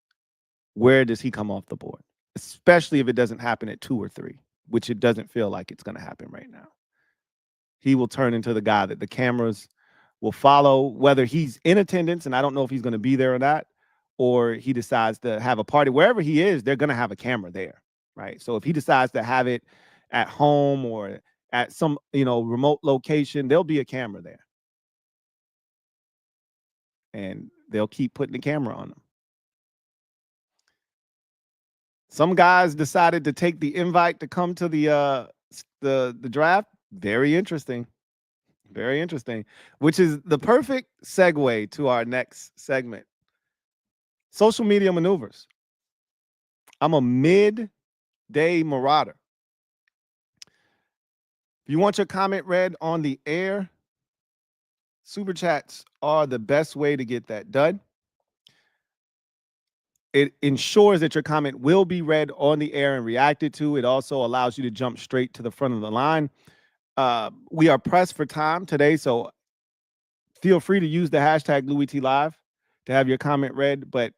Where does he come off the board? Especially if it doesn't happen at 2 or 3, which it doesn't feel like it's going to happen right now. He will turn into the guy that the cameras will follow, whether he's in attendance, and I don't know if he's going to be there or not, or he decides to have a party. Wherever he is, they're going to have a camera there, right? So if he decides to have it at home or at some, remote location, there'll be a camera there. And they'll keep putting the camera on him. Some guys decided to take the invite to come to the draft. Very interesting. Very interesting, which is the perfect segue to our next segment. Social media maneuvers. I'm a midday marauder. If you want your comment read on the air, super chats are the best way to get that done. It ensures that your comment will be read on the air and reacted to. It also allows you to jump straight to the front of the line. We are pressed for time today, so feel free to use the hashtag LouieTLive to have your comment read, but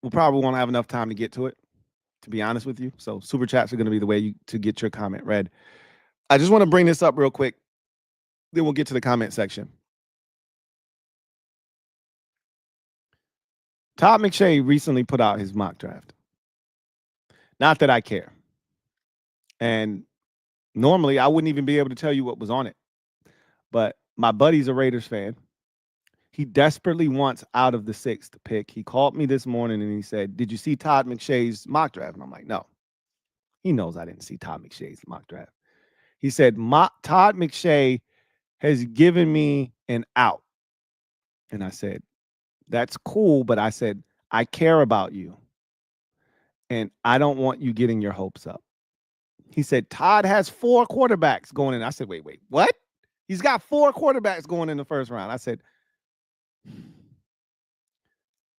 we'll probably won't have enough time to get to it, to be honest with you. So super chats are going to be the way to get your comment read. I just want to bring this up real quick. Then we'll get to the comment section. Todd McShay recently put out his mock draft. Not that I care. And normally I wouldn't even be able to tell you what was on it. But my buddy's a Raiders fan. He desperately wants out of the 6th pick. He called me this morning and he said, "Did you see Todd McShay's mock draft?" And I'm like, "No." He knows I didn't see Todd McShay's mock draft. He said, "Todd McShay has given me an out." And I said, "That's cool." But I said, "I care about you. And I don't want you getting your hopes up." He said, "Todd has 4 quarterbacks going in." I said, wait, what? He's got 4 quarterbacks going in the first round. I said,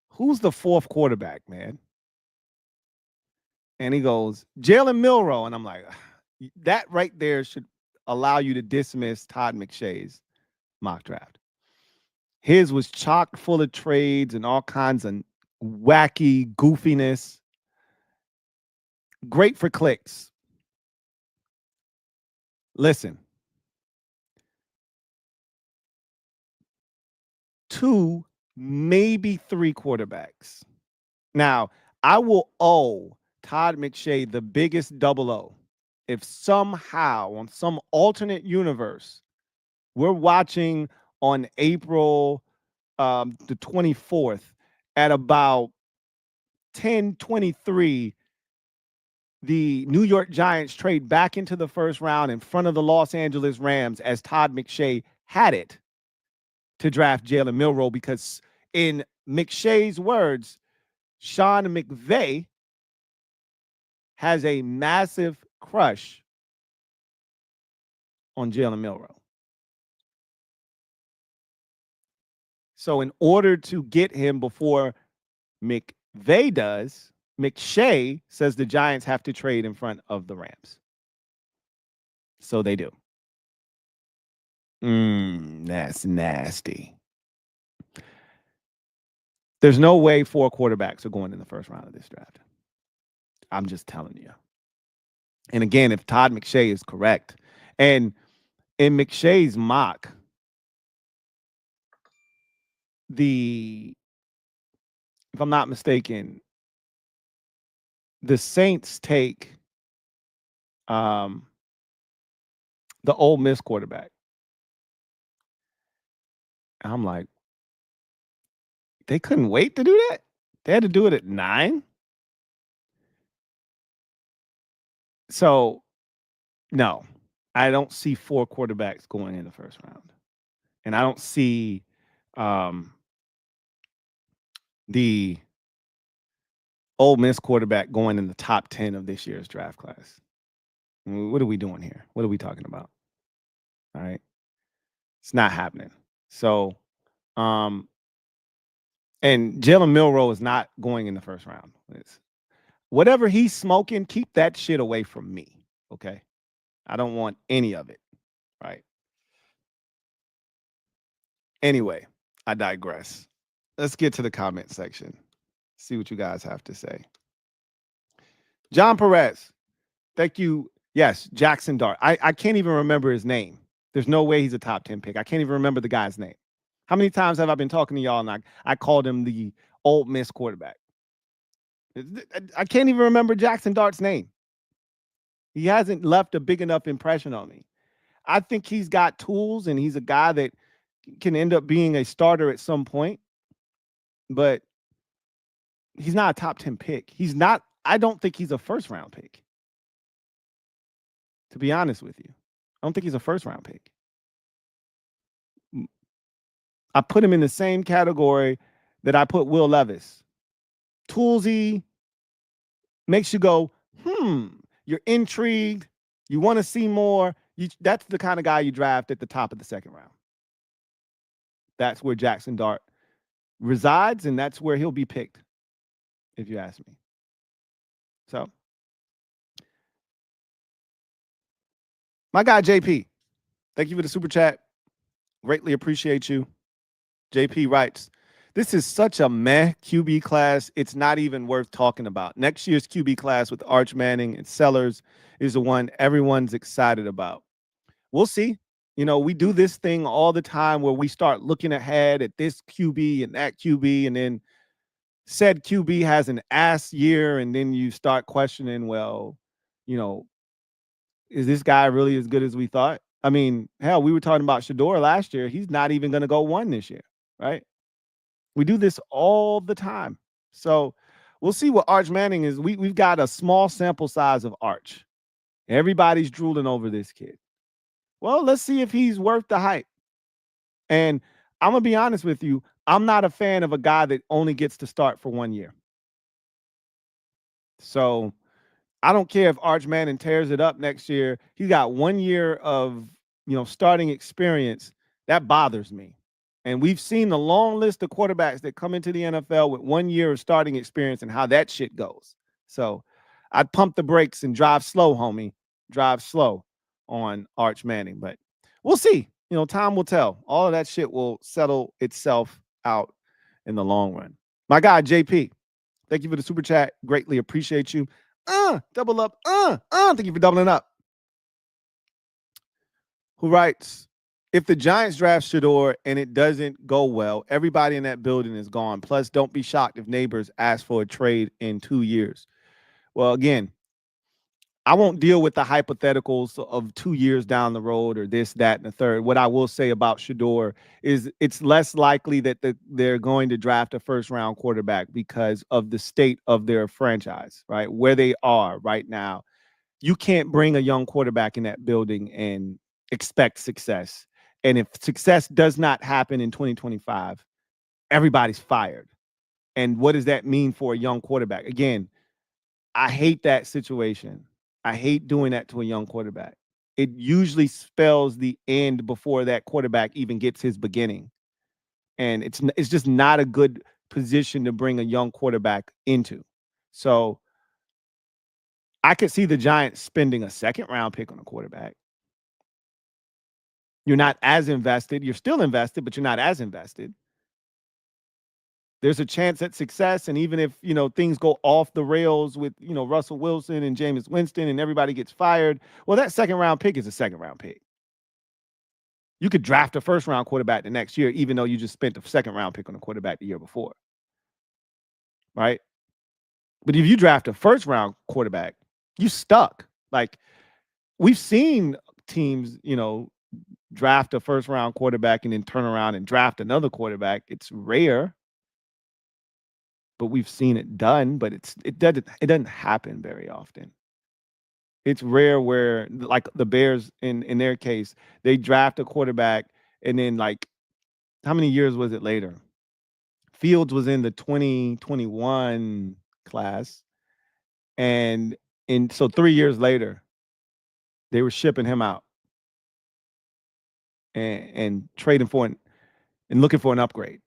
"Who's the 4th quarterback, man?" And he goes, "Jalen Milroe." And I'm like, that right there should allow you to dismiss Todd McShay's mock draft. His was chock full of trades and all kinds of wacky goofiness. Great for clicks. Listen, 2, maybe 3 quarterbacks. Now, I will owe Todd McShay the biggest double O if somehow on some alternate universe we're watching on April the 24th at about 10:23 the New York Giants trade back into the first round in front of the Los Angeles Rams as Todd McShay had it to draft Jalen Milroe, because in McShay's words, Sean McVay has a massive crush on Jalen Milroe. So in order to get him before McVay does, McShay says the Giants have to trade in front of the Rams. So they do. That's nasty. There's no way 4 quarterbacks are going in the first round of this draft. I'm just telling you. And again, if Todd McShay is correct, and in McShay's mock, if I'm not mistaken, the Saints take the Ole Miss quarterback. And I'm like, they couldn't wait to do that? They had to do it at 9? So, no, I don't see 4 quarterbacks going in the first round. And I don't see the Ole Miss quarterback going in the top 10 of this year's draft class. What are we doing here? What are we talking about? All right. It's not happening. So, and Jalen Milroe is not going in the first round. Whatever he's smoking, keep that shit away from me. Okay. I don't want any of it. Right. Anyway, I digress. Let's get to the comment section. See what you guys have to say. John Perez. Thank you. Yes, Jackson Dart. I can't even remember his name. There's no way he's a top 10 pick. I can't even remember the guy's name. How many times have I been talking to y'all and I called him the Ole Miss quarterback? I can't even remember Jackson Dart's name. He hasn't left a big enough impression on me. I think he's got tools and he's a guy that can end up being a starter at some point, but he's not a top 10 pick. He's not, I don't think he's a first round pick. To be honest with you, I don't think he's a first round pick. I put him in the same category that I put Will Levis. Toolsy, makes you go, you're intrigued. You want to see more. That's the kind of guy you draft at the top of the second round. That's where Jackson Dart resides, and that's where he'll be picked, if you ask me. So, my guy, JP, thank you for the super chat. Greatly appreciate you. JP writes, this is such a meh QB class, it's not even worth talking about. Next year's QB class with Arch Manning and Sellers is the one everyone's excited about. We'll see. You know, we do this thing all the time where we start looking ahead at this QB and that QB, and then said QB has an ass year, and then you start questioning, well, you know, is this guy really as good as we thought? I mean, hell, we were talking about Sheduer last year. He's not even going to go 1 this year, right? We do this all the time. So we'll see what Arch Manning is. We've got a small sample size of Arch. Everybody's drooling over this kid. Well, let's see if he's worth the hype. And I'm going to be honest with you. I'm not a fan of a guy that only gets to start for 1 year. So I don't care if Arch Manning tears it up next year. He's got 1 year of, starting experience. That bothers me. And we've seen the long list of quarterbacks that come into the NFL with 1 year of starting experience and how that shit goes. So I'd pump the brakes and drive slow, homie. Drive slow on Arch Manning. But we'll see. Time will tell. All of that shit will settle itself out in the long run. My guy, JP, thank you for the super chat. Greatly appreciate you. Double up. Thank you for doubling up. Who writes, if the Giants draft Sheduer and it doesn't go well, everybody in that building is gone. Plus, don't be shocked if neighbors ask for a trade in 2 years. Well, again, I won't deal with the hypotheticals of 2 years down the road or this, that, and the third. What I will say about Sheduer is it's less likely that they're going to draft a first-round quarterback because of the state of their franchise, right? Where they are right now. You can't bring a young quarterback in that building and expect success. And if success does not happen in 2025, everybody's fired. And what does that mean for a young quarterback? Again, I hate that situation. I hate doing that to a young quarterback. It usually spells the end before that quarterback even gets his beginning. And it's just not a good position to bring a young quarterback into. So I could see the Giants spending a second-round pick on a quarterback. You're not as invested. You're still invested, but you're not as invested. There's a chance at success, and even if, things go off the rails with, Russell Wilson and Jameis Winston and everybody gets fired, well, that second-round pick is a second-round pick. You could draft a first-round quarterback the next year, even though you just spent a second-round pick on a quarterback the year before, right? But if you draft a first-round quarterback, you stuck. Like, we've seen teams, draft a first-round quarterback and then turn around and draft another quarterback. It's rare, but we've seen it done. But it doesn't happen very often. It's rare where, like the Bears in their case, they draft a quarterback and then, like, how many years was it later? Fields was in the 2021 class. And so 3 years later, they were shipping him out and trading for and looking for an upgrade.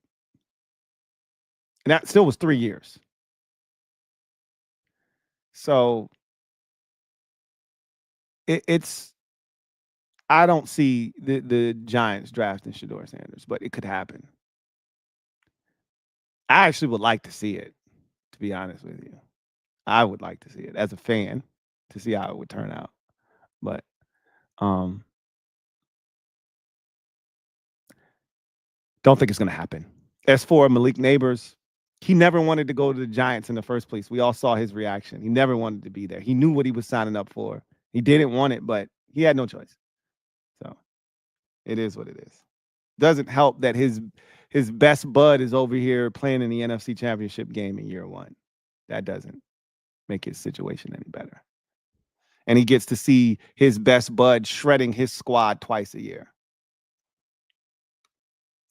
And that still was 3 years. So it's I don't see the Giants drafting Sheduer Sanders, but it could happen. I actually would like to see it, to be honest with you. I would like to see it as a fan to see how it would turn out. But don't think it's going to happen. As for Malik Neighbors, he never wanted to go to the Giants in the first place. We all saw his reaction. He never wanted to be there. He knew what he was signing up for. He didn't want it, but he had no choice. So it is what it is. Doesn't help that his best bud is over here playing in the NFC Championship game in year 1. That doesn't make his situation any better. And he gets to see his best bud shredding his squad twice a year.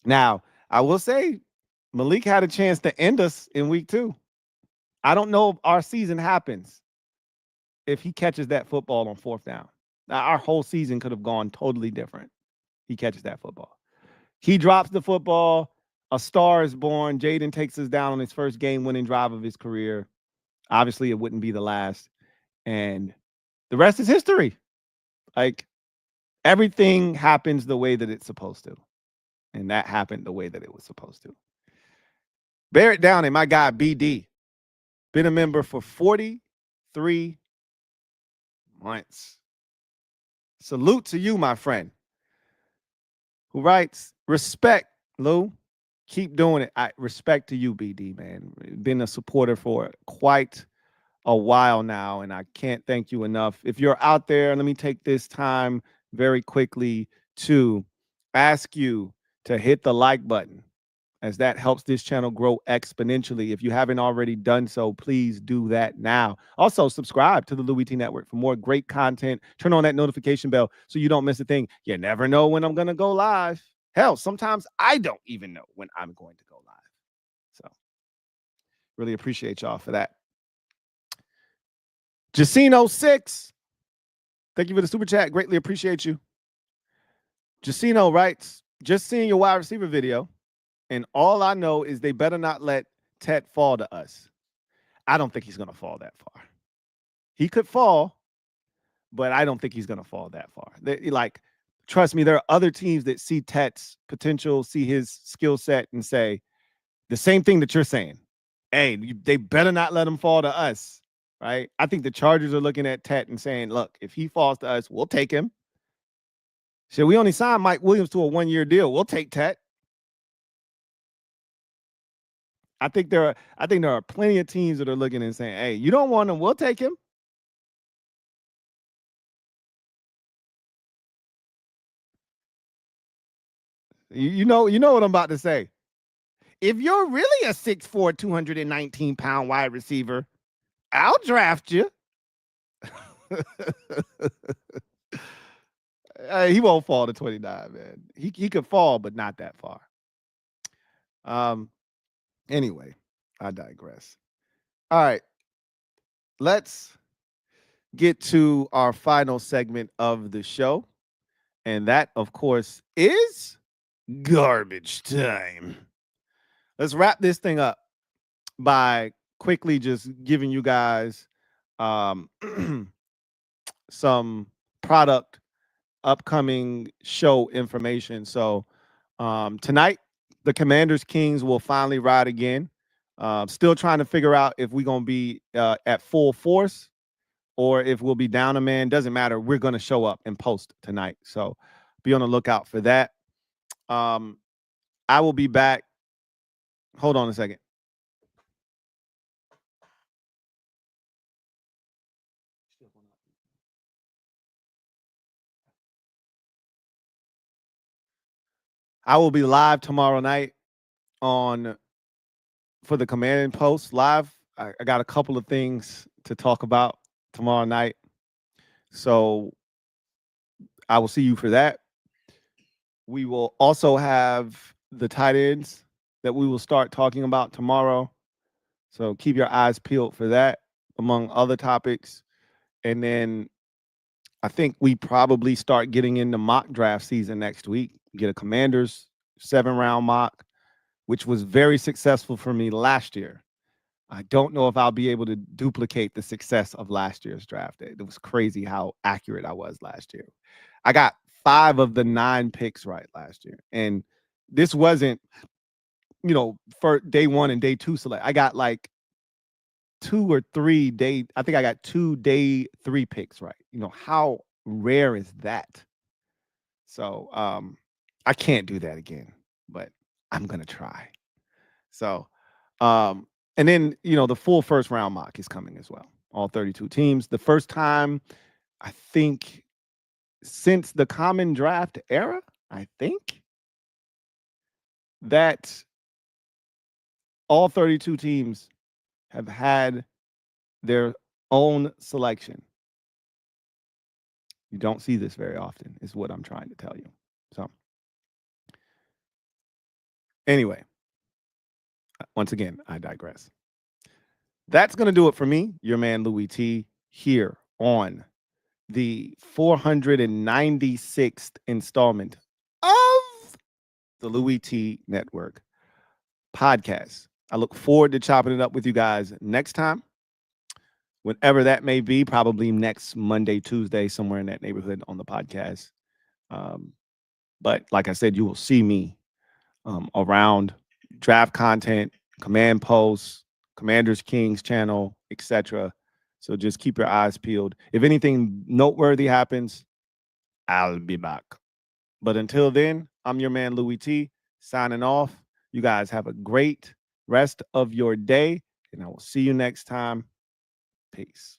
Now, I will say Malik had a chance to end us in week 2. I don't know if our season happens if he catches that football on 4th down. Now, our whole season could have gone totally different. He catches that football. He drops the football. A star is born. Jaden takes us down on his first game-winning drive of his career. Obviously, it wouldn't be the last. And the rest is history. Like, everything happens the way that it's supposed to. And that happened the way that it was supposed to. Bear it down, and my guy, BD, been a member for 43 months. Salute to you, my friend, who writes, respect, Lou. Keep doing it. Respect to you, BD, man. Been a supporter for quite a while now, and I can't thank you enough. If you're out there, let me take this time very quickly to ask you to hit the like button, as that helps this channel grow exponentially. If you haven't already done so, please do that now. Also, subscribe to the Louie T Network for more great content. Turn on that notification bell so you don't miss a thing. You never know when I'm going to go live. Hell, sometimes I don't even know when I'm going to go live. So, really appreciate y'all for that. Jacino6, thank you for the super chat. Greatly appreciate you. Jacino writes, just seeing your wide receiver video, and all I know is they better not let Tet fall to us. I don't think he's going to fall that far. He could fall, but I don't think he's going to fall that far. Trust me, there are other teams that see Tet's potential, see his skill set, and say the same thing that you're saying. Hey, they better not let him fall to us, right? I think the Chargers are looking at Tet and saying, look, if he falls to us, we'll take him. So we only signed Mike Williams to a 1-year deal. We'll take Tet. I think there are plenty of teams that are looking and saying, hey, you don't want him, we'll take him. You know what I'm about to say. If you're really a 6'4", 219-pound wide receiver, I'll draft you. He won't fall to 29, man. He could fall, but not that far. Anyway, I digress. All right. Let's get to our final segment of the show. And that, of course, is garbage time. Let's wrap this thing up by quickly just giving you guys some product upcoming show information. So tonight, the Commanders Kings will finally ride again. Still trying to figure out if we're going to be at full force or if we'll be down a man. Doesn't matter. We're going to show up and post tonight. So be on the lookout for that. I will be back. Hold on a second. I will be live tomorrow night for the Command Post live. I got a couple of things to talk about tomorrow night. So I will see you for that. We will also have the tight ends that we will start talking about tomorrow. So keep your eyes peeled for that, among other topics. And then I think we probably start getting into mock draft season next week. Get a Commanders 7-round mock, which was very successful for me last year. I don't know if I'll be able to duplicate the success of last year's draft. It was crazy how accurate I was last year. I got 5 of the 9 picks right last year. And this wasn't, for day 1 and day 2 select. I got like 2 or 3 day. I think I got 2 day 3 picks right. How rare is that? So I can't do that again, but I'm gonna try. So and then the full first round mock is coming as well. All 32 teams. The first time, I think, since the common draft era, I think, that all 32 teams have had their own selection. You don't see this very often, is what I'm trying to tell you. So anyway, once again, I digress. That's going to do it for me, your man Louie T, here on the 496th installment of the Louie T Network podcast. I look forward to chopping it up with you guys next time, whenever that may be, probably next Monday, Tuesday, somewhere in that neighborhood on the podcast. But like I said, you will see me around draft content, command posts, Commanders Kings channel, etc. So just keep your eyes peeled. If anything noteworthy happens, I'll be back. But until then, I'm your man Louie T, signing off. You guys have a great rest of your day, and I will see you next time. Peace.